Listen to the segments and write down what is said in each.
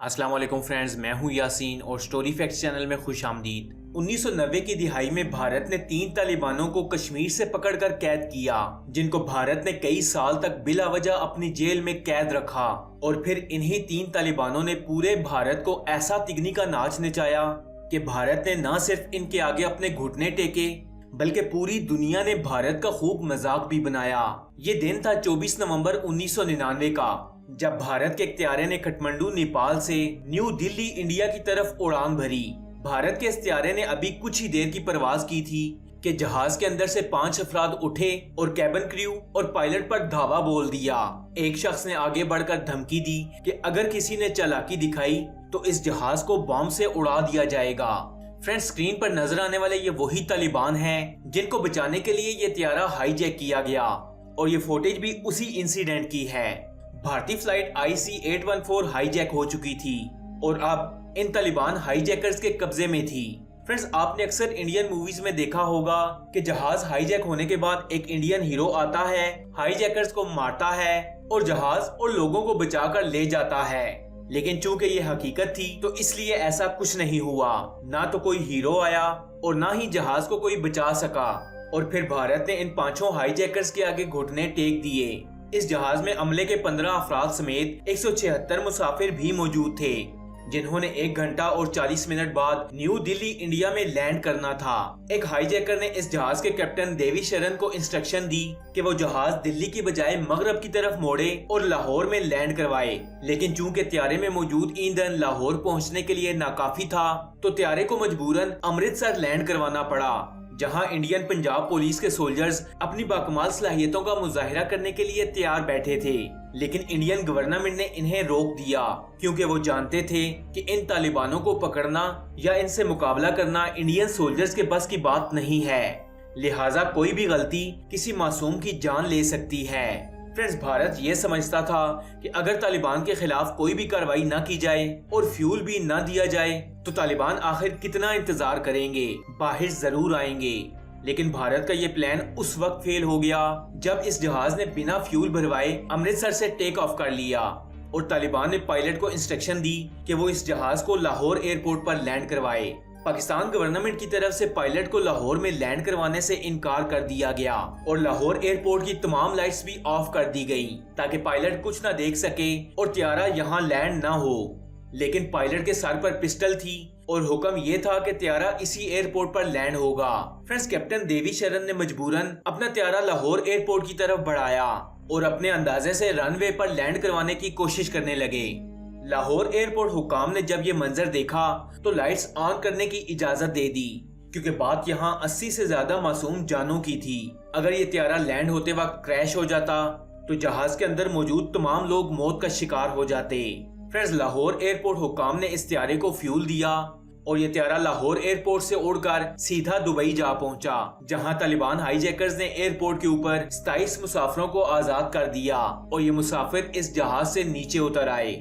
अस्सलाम वालेकुम फ्रेंड्स, मैं हूं यासीन और स्टोरी फैक्ट्स चैनल में खुश आमदीद। 1990 की दिहाई में भारत ने 3 तालिबानों को कश्मीर से पकड़कर कैद किया, जिनको भारत ने कई साल तक बिला वजह अपनी जेल में कैद रखा। और फिर इन्हीं 3 तालिबानों ने पूरे भारत को ऐसा तिगनी का नाच नचाया कि भारत ने न सिर्फ इनके आगे अपने घुटने टेके बल्कि पूरी दुनिया ने भारत का खूब मजाक भी बनाया। ये दिन था 24 नवंबर 1999 का, जब भारत के इख्तियारे ने काठमांडू नेपाल से न्यू दिल्ली इंडिया की तरफ उड़ान भरी। भारत के इख्तियारे ने अभी कुछ ही देर की परवाज की थी कि जहाज के अंदर से 5 अफराद उठे और कैबिन क्रू और पायलट पर धावा बोल दिया। एक शख्स ने आगे बढ़कर धमकी दी कि अगर किसी ने चालाकी दिखाई तो इस जहाज को बम से उड़ा दिया जाएगा। फ्रेंड्स, स्क्रीन पर नजर आने वाले ये वही तालिबान हैं जिनको बचाने के लिए ये त्यारा हाईजैक किया गया, और ये फुटेज भी उसी इंसिडेंट की है। भारतीय फ्लाइट IC-814 हाईजैक हो चुकी थी और अब इन तालिबान हाईजैकर्स के कब्जे में थी। फ्रेंड्स, आपने अक्सर इंडियन मूवीज में देखा होगा कि जहाज हाईजैक होने के बाद एक इंडियन हीरो आता है, हाईजैकर्स को मारता है और जहाज और लोगों को बचाकर ले जाता है। लेकिन चूंकि ये हकीकत थी तो इसलिए ऐसा कुछ नहीं हुआ। ना तो कोई हीरो आया और ना ही जहाज को कोई बचा सका। और फिर भारत ने इन 5 हाईजैकर्स के आगे घुटने टेक दिए। इस जहाज में अमले के 15 अफराद समेत 176 मुसाफिर भी मौजूद थे, जिन्होंने 1 घंटा और 40 मिनट बाद न्यू दिल्ली इंडिया में लैंड करना था। एक हाईजैकर ने इस जहाज के कैप्टन देवी शरण को इंस्ट्रक्शन दी कि वो जहाज दिल्ली की बजाय मगरब की तरफ मोड़े और लाहौर में लैंड करवाए। लेकिन चूंकि त्यारे में मौजूद ईंधन लाहौर पहुंचने के लिए नाकाफी था, तो त्यारे को मजबूरन अमृतसर लैंड करवाना पड़ा, जहां इंडियन पंजाब पुलिस के सोल्जर्स अपनी बाकमाल सलाहियतों का मुजाहिरा करने के लिए तैयार बैठे थे। लेकिन इंडियन गवर्नमेंट ने इन्हें रोक दिया, क्योंकि वो जानते थे कि इन तालिबानों को पकड़ना या इनसे मुकाबला करना इंडियन सोल्जर्स के बस की बात नहीं है। लिहाजा कोई भी गलती किसी मासूम की जान ले सकती है। फ्रेंड्स, भारत ये समझता था कि अगर तालिबान के खिलाफ कोई भी कार्रवाई न की जाए और फ्यूल भी न दिया जाए तो तालिबान आखिर कितना इंतजार करेंगे, बाहर जरूर आएंगे। लेकिन भारत का ये प्लान उस वक्त फेल हो गया जब इस जहाज ने बिना फ्यूल भरवाए अमृतसर से टेक ऑफ कर लिया और तालिबान ने पायलट को इंस्ट्रक्शन दी कि वो इस जहाज को लाहौर एयरपोर्ट पर लैंड करवाए। पाकिस्तान गवर्नमेंट की तरफ से पायलट को लाहौर में लैंड करवाने से इनकार कर दिया गया और लाहौर एयरपोर्ट की तमाम लाइट्स भी ऑफ कर दी गई ताकि पायलट कुछ न देख सके और त्यारा यहाँ लैंड न हो। लेकिन पायलट के सर पर पिस्टल थी और हुक्म ये था कि त्यारा इसी एयरपोर्ट पर लैंड होगा। फ्रेंड्स, कैप्टन देवी शरण ने मजबूरन अपना त्यारा लाहौर एयरपोर्ट की तरफ बढ़ाया और अपने अंदाजे से रनवे पर लैंड करवाने की कोशिश करने लगे। लाहौर एयरपोर्ट हुकाम ने जब ये मंजर देखा तो लाइट्स ऑन करने की इजाजत दे दी, क्योंकि बात यहाँ 80 से ज्यादा मासूम जानों की थी। अगर ये त्यारा लैंड होते वक्त क्रैश हो जाता तो जहाज के अंदर मौजूद तमाम लोग मौत का शिकार हो जाते। फ्रेंड्स, लाहौर एयरपोर्ट हुकाम ने इस त्यारे को फ्यूल दिया और ये त्यारा लाहौर एयरपोर्ट से उड़कर सीधा दुबई जा पहुंचा, जहां तालिबान हाईजैकर्स ने एयरपोर्ट के ऊपर 27 मुसाफिरों को आजाद कर दिया और ये मुसाफिर इस जहाज से नीचे उतर आए।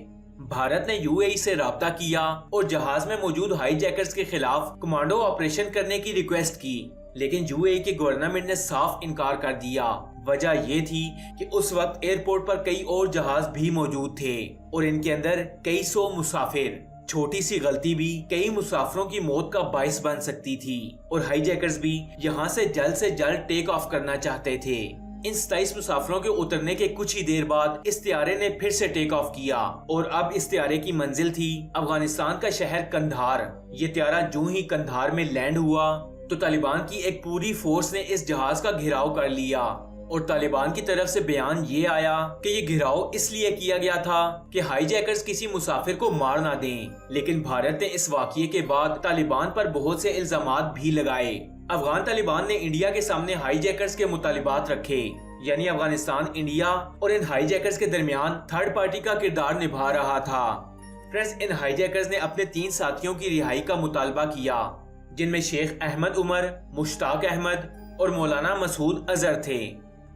भारत ने UAE से राब्ता किया और जहाज में मौजूद हाईजैकर्स के खिलाफ कमांडो ऑपरेशन करने की रिक्वेस्ट की, लेकिन UAE के गवर्नमेंट ने साफ इनकार कर दिया। वजह ये थी कि उस वक्त एयरपोर्ट पर कई और जहाज भी मौजूद थे और इनके अंदर कई सौ मुसाफिर। छोटी सी गलती भी कई मुसाफिरों की मौत का बाइस बन सकती थी और हाईजैकर्स भी यहाँ से जल्द टेक ऑफ करना चाहते थे। इन 27 मुसाफिरों के उतरने के कुछ ही देर बाद इस त्यारे ने फिर से टेक ऑफ किया और अब इस त्यारे की मंजिल थी अफगानिस्तान का शहर कंधार। ये त्यारा जो ही कंधार में लैंड हुआ तो तालिबान की एक पूरी फोर्स ने इस जहाज का घेराव कर लिया और तालिबान की तरफ से बयान ये आया कि ये घेराव इसलिए किया गया था कि हाईजैकर्स किसी मुसाफिर को मार ना दें। लेकिन भारत ने इस वाकये के बाद तालिबान पर बहुत से इल्जामात भी लगाए। अफगान तालिबान ने इंडिया के सामने हाईजैकर्स के मुतालिबात रखे, यानी अफगानिस्तान इंडिया और इन हाईजैकर्स के दरमियान थर्ड पार्टी का किरदार निभा रहा था। फ्रेंड्स, इन हाईजैकर्स ने अपने 3 साथियों की रिहाई का मुतालबा किया, जिनमें शेख अहमद उमर, मुश्ताक अहमद और मौलाना मसूद अजहर थे।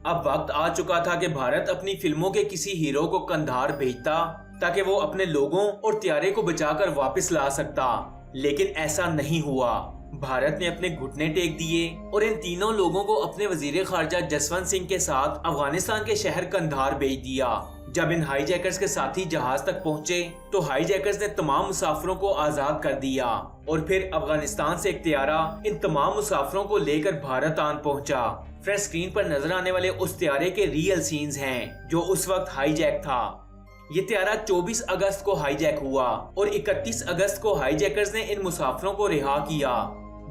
अब वक्त आ चुका था कि भारत अपनी फिल्मों के किसी हीरो को कंधार भेजता ताकि वो अपने लोगों और त्यारे को बचाकर वापस ला सकता, लेकिन ऐसा नहीं हुआ। भारत ने अपने घुटने टेक दिए और इन तीनों लोगों को अपने वजीर खारजा जसवंत सिंह के साथ अफगानिस्तान के शहर कंधार भेज दिया। जब इन हाईजैकर्स के साथी जहाज तक पहुंचे तो हाईजैकर्स ने तमाम मुसाफिरों को आजाद कर दिया और फिर अफगानिस्तान से एक त्यारा इन तमाम मुसाफिरों को लेकर भारत आन पहुंचा। फ्रेंड्स, स्क्रीन पर नजर आने वाले उस त्यारे के रियल सीन्स हैं जो उस वक्त हाईजैक था। ये त्यारा 24 अगस्त को हाईजैक हुआ और 31 अगस्त को हाईजैकर्स ने इन मुसाफिरों को रिहा किया।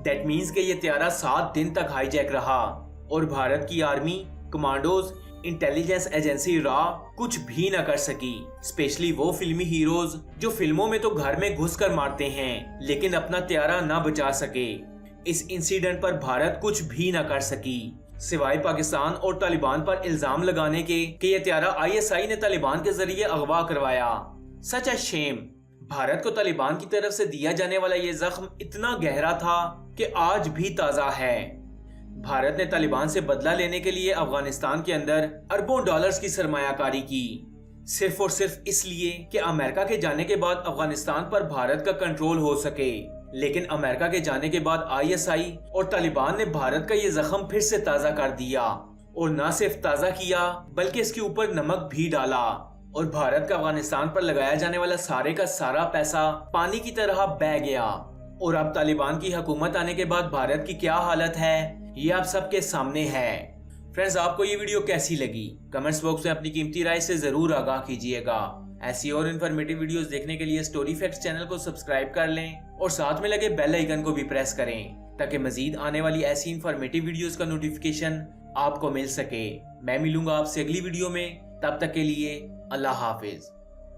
दैट मीन्स कि ये त्यारा 7 दिन तक हाईजैक रहा और भारत की army, commandos, intelligence agency raw कुछ भी न कर सकी। स्पेशली वो फिल्मी हीरोज जो फिल्मों में तो घर में घुसकर मारते हैं लेकिन अपना त्यारा न बचा सके। इस इंसिडेंट पर भारत कुछ भी न कर सकी सिवाय पाकिस्तान और तालिबान पर इल्जाम लगाने के कि ये त्यारा ISI ने तालिबान के जरिए अगवा करवाया। सच अ शेम। भारत को तालिबान की तरफ से दिया जाने वाला ये जख्म इतना गहरा था कि आज भी ताजा है। भारत ने तालिबान से बदला लेने के लिए अफगानिस्तान के अंदर अरबों डॉलर्स की सरमायाकारी की, सिर्फ और सिर्फ इसलिए कि अमेरिका के जाने के बाद अफगानिस्तान पर भारत का कंट्रोल हो सके। लेकिन अमेरिका के जाने के बाद ISI और तालिबान ने भारत का ये जख्म फिर से ताजा कर दिया और न सिर्फ ताजा किया बल्कि इसके ऊपर नमक भी डाला और भारत का अफगानिस्तान पर लगाया जाने वाला सारे का सारा पैसा पानी की तरह बह गया। और अब तालिबान की हुकूमत आने के बाद भारत की क्या हालत है ये आप सबके सामने है। फ्रेंड्स, आपको ये वीडियो कैसी लगी कमेंट्स बॉक्स में अपनी कीमती राय से जरूर आगाह कीजिएगा। ऐसी और इन्फॉर्मेटिव वीडियोस देखने के लिए स्टोरी फैक्ट्स चैनल को सब्सक्राइब कर लें और साथ में लगे बेल आइकन को भी प्रेस करें ताकि मजीद आने वाली ऐसी इन्फॉर्मेटिव वीडियोस का नोटिफिकेशन आपको मिल सके। मैं मिलूंगा आपसे अगली वीडियो में, तब तक के लिए अल्लाह हाफिज।